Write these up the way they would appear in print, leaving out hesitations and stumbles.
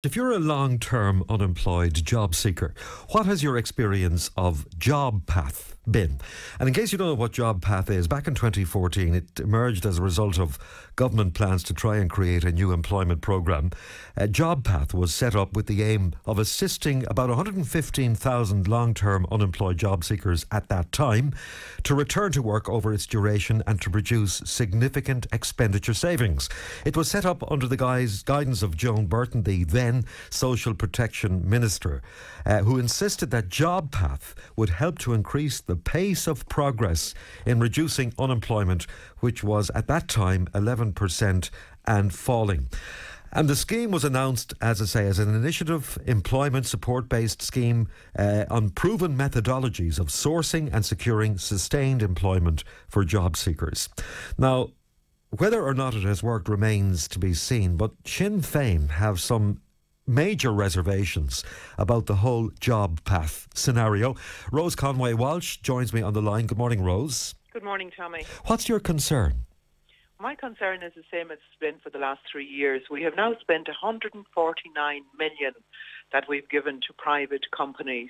If you're a long-term unemployed job seeker, what has your experience of JobPath been? And in case you don't know what JobPath is, back in 2014 it emerged as a result of government plans to try and create a new employment programme. JobPath was set up with the aim of assisting about 115,000 long-term unemployed job seekers at that time to return to work over its duration and to produce significant expenditure savings. It was set up under the guidance of Joan Burton, the then Social Protection Minister, who insisted that JobPath would help to increase the pace of progress in reducing unemployment, which was at that time 11% and falling. And the scheme was announced, as I say, as an initiative employment support-based scheme on proven methodologies of sourcing and securing sustained employment for job seekers. Now, whether or not it has worked remains to be seen, but Sinn Féin have some major reservations about the whole JobPath scenario. Rose Conway-Walsh joins me on the line. Good morning, Rose. Good morning, Tommy. What's your concern? My concern is the same as it's been for the last 3 years. We have now spent 149 million that we've given to private companies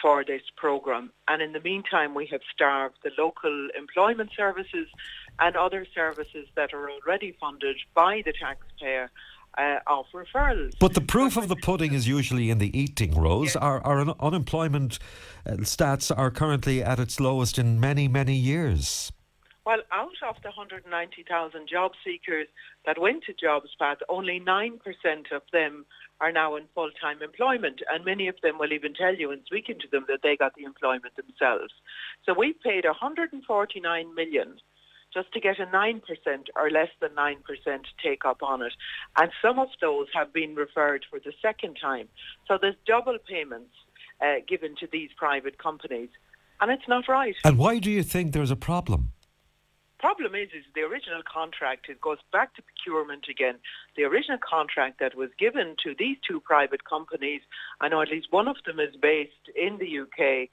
for this programme. And in the meantime, we have starved the local employment services and other services that are already funded by the taxpayer of referrals. But the proof of the pudding is usually in the eating, Rose. Yes. Our unemployment stats are currently at its lowest in many, many years. Well, out of the 190,000 job seekers that went to JobPath, only 9% of them are now in full-time employment, and many of them will even tell you in speaking to them that they got the employment themselves. So we paid 149 million just to get a 9% or less than 9% take up on it. And some of those have been referred for the second time. So there's double payments given to these private companies, and it's not right. And why do you think there's a problem? Problem is the original contract, it goes back to procurement again. The original contract that was given to these two private companies, I know at least one of them is based in the UK,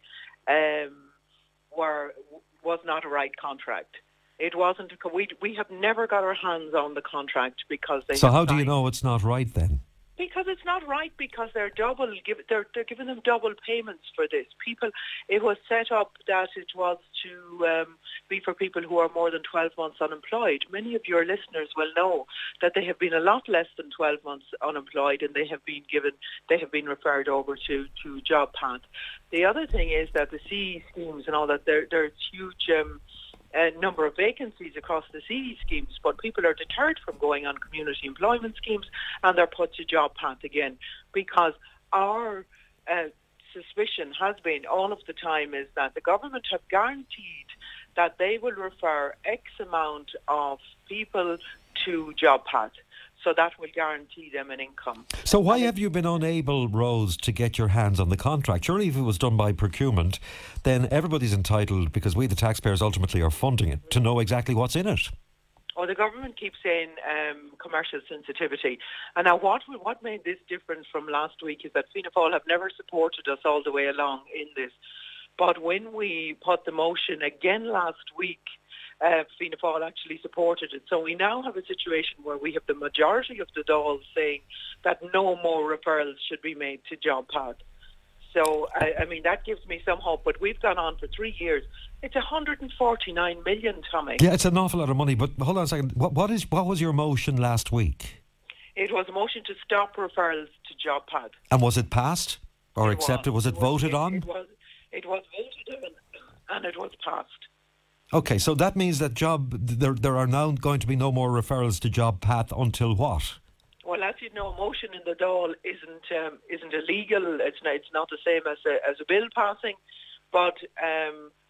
was not a right contract. It wasn't. We have never got our hands on the contract because they. So how do you know it's not right then? Because it's not right, because they're giving them double payments for this. It was set up that it was to be for people who are more than 12 months unemployed. Many of your listeners will know that they have been a lot less than 12 months unemployed, and they have been referred over to JobPath. The other thing is that the CE schemes and all that, there's huge number of vacancies across the CE schemes, but people are deterred from going on community employment schemes, and they're put to JobPath again, because our suspicion has been all of the time is that the government have guaranteed that they will refer X amount of people to JobPath. So that will guarantee them an income. So why have you been unable, Rose, to get your hands on the contract? Surely if it was done by procurement, then everybody's entitled, because we, the taxpayers, ultimately are funding it, to know exactly what's in it. Oh, the government keeps saying commercial sensitivity. And now what made this difference from last week is that Fianna Fáil have never supported us all the way along in this. But when we put the motion again last week, Fianna Fáil actually supported it. So we now have a situation where we have the majority of the Dáil saying that no more referrals should be made to JobPath. So, I mean, that gives me some hope. But we've gone on for 3 years. It's 149 million, Tommy. Yeah, it's an awful lot of money. But hold on a second. What was your motion last week? It was a motion to stop referrals to JobPath. And was it passed or accepted? Was it voted on? It was voted on, and it was passed. Okay, so that means that there are now going to be no more referrals to JobPath until what? Well, as you know, a motion in the Dáil isn't illegal. It's not the same as a bill passing, but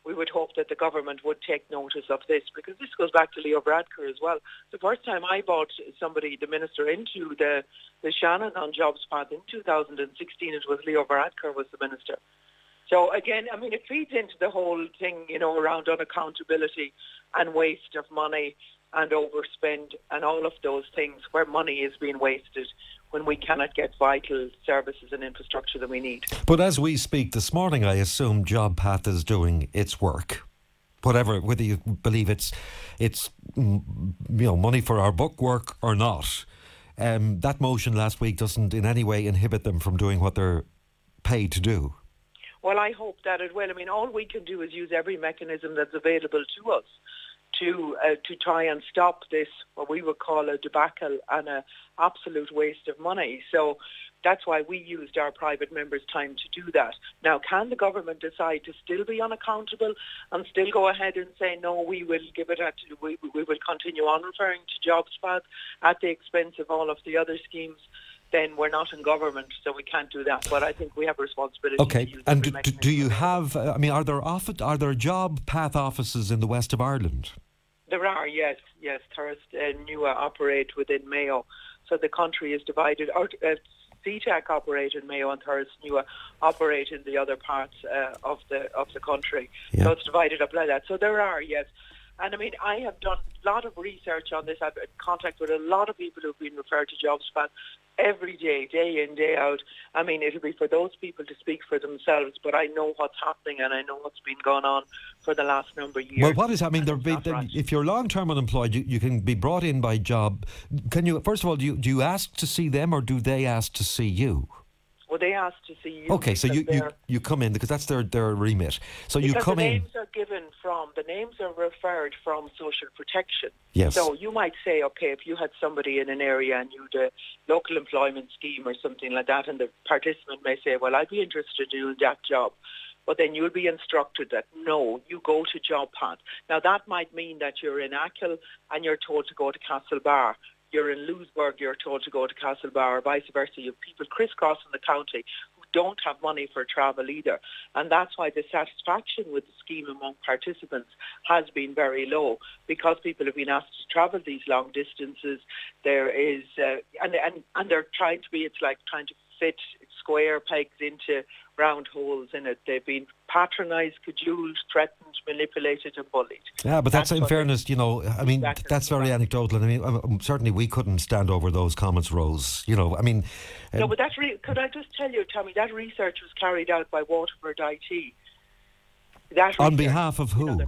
we would hope that the government would take notice of this, because this goes back to Leo Varadkar as well. The first time I brought the minister, into the Shannon on JobPath in 2016, it was Leo Varadkar was the minister. So again, I mean, it feeds into the whole thing, around unaccountability and waste of money and overspend and all of those things where money is being wasted when we cannot get vital services and infrastructure that we need. But as we speak this morning, I assume JobPath is doing its work. Whether you believe it's money for our book work or not, that motion last week doesn't in any way inhibit them from doing what they're paid to do. Well, I hope that it will. I mean, all we can do is use every mechanism that's available to us to try and stop this, what we would call a debacle and an absolute waste of money. So that's why we used our private members' time to do that. Now, can the government decide to still be unaccountable and still go ahead and say, no, we will give it we will continue on referring to JobPath at the expense of all of the other schemes? Then we're not in government, so we can't do that. But I think we have a responsibility. Okay, to use and do you have? I mean, are there JobPath offices in the west of Ireland? There are, yes. Thurst and Nua operate within Mayo, so the country is divided. CTAC operate in Mayo, and Thurst Nua operate in the other parts of the country. Yeah. So it's divided up like that. So there are, yes. And I mean, I have done a lot of research on this. I've been in contact with a lot of people who've been referred to JobPath every day, day in, day out. I mean, it'll be for those people to speak for themselves, but I know what's happening and I know what's been going on for the last number of years. Well, what is, I mean, if you're long-term unemployed, you can be brought in by job. Can you, first of all, do you ask to see them or do they ask to see you? Well, they ask to see you. Okay, so you come in because that's their remit. So you come in. The names are referred from social protection. Yes. So you might say, okay, if you had somebody in an area and you had a local employment scheme or something like that, and the participant may say, well, I'd be interested in doing that job. But then you'll be instructed that, no, you go to JobPath. Now, that might mean that you're in Achill and you're told to go to Castlebar. You're in Louisburg, you're told to go to Castlebar, or vice versa. You have people crisscrossing the county who don't have money for travel either. And that's why the satisfaction with the scheme among participants has been very low, because people have been asked to travel these long distances. There is, and they're trying to be, it's like trying to fit square pegs into round holes in it. They've been patronised, cajoled, threatened, manipulated and bullied. Yeah, but that's in fairness, you know, I mean, that's very anecdotal. I mean, certainly we couldn't stand over those comments, Rose. You know, I mean... no, but could I just tell you, Tommy, that research was carried out by Waterford IT. On behalf of who?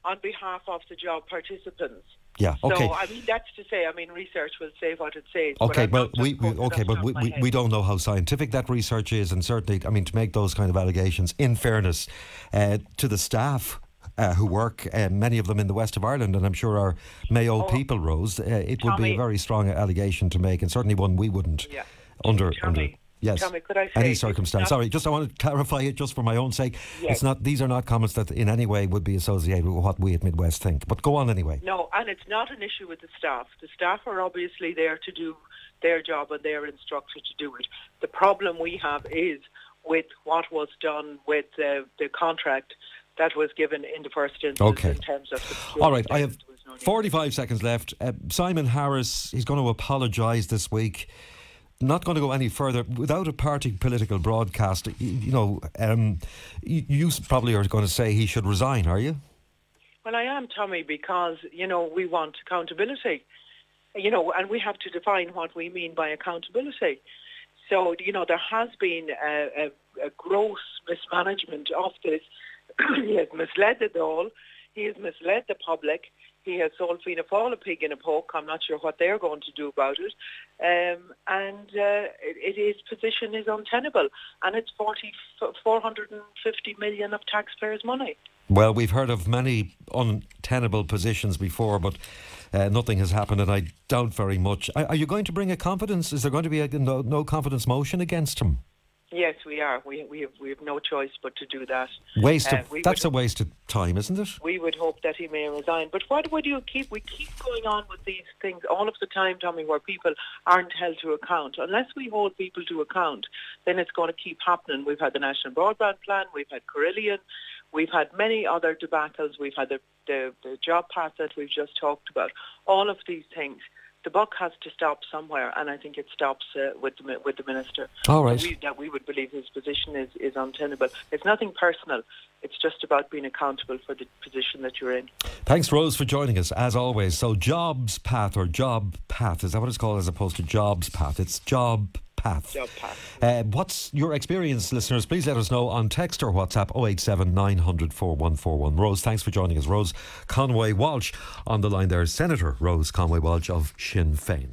On behalf of the job participants. Yeah, okay. So, I mean, that's to say, I mean, research will say what it says. Okay, but we don't know how scientific that research is, and certainly, I mean, to make those kind of allegations, in fairness to the staff who work, many of them in the west of Ireland, and I'm sure are Mayo people, Rose, it would be a very strong allegation to make, and certainly one we wouldn't under yes, Tommy, could I say any circumstance. Sorry, just I want to clarify it just for my own sake. Yes. It's not; these are not comments that in any way would be associated with what we at Midwest think. But go on anyway. No, and it's not an issue with the staff. The staff are obviously there to do their job, and they're instructed to do it. The problem we have is with what was done with the contract that was given in the first instance in terms of the... All right, I have 45 seconds left. Simon Harris, he's going to apologise this week. Not going to go any further without a party political broadcast. You know, you probably are going to say he should resign, are you? Well, I am, Tommy, because, you know, we want accountability. You know, and we have to define what we mean by accountability. So, you know, there has been a gross mismanagement of this. He has misled the Dáil. He has misled the public. He has sold Fianna Fáil a pig in a poke. I'm not sure what they're going to do about it. His position is untenable. And it's 450 million of taxpayers' money. Well, we've heard of many untenable positions before, but nothing has happened, and I doubt very much. Are you going to bring a confidence? Is there going to be a no confidence motion against him? Yes, we are. We have no choice but to do that. That's a waste of time, isn't it? We would hope that he may resign. But what would you keep? We keep going on with these things all of the time, Tommy, where people aren't held to account. Unless we hold people to account, then it's going to keep happening. We've had the National Broadband Plan. We've had Carillion. We've had many other debacles. We've had the JobPath that we've just talked about. All of these things. The buck has to stop somewhere, and I think it stops with the minister. All right. We would believe his position is untenable. It's nothing personal. It's just about being accountable for the position that you're in. Thanks, Rose, for joining us, as always. So JobPath or JobPath, is that what it's called, as opposed to JobsPath? It's JobPath. JobPath. What's your experience, listeners? Please let us know on text or WhatsApp 087 900 4141. Rose, thanks for joining us. Rose Conway-Walsh on the line there. Senator Rose Conway-Walsh of Sinn Féin.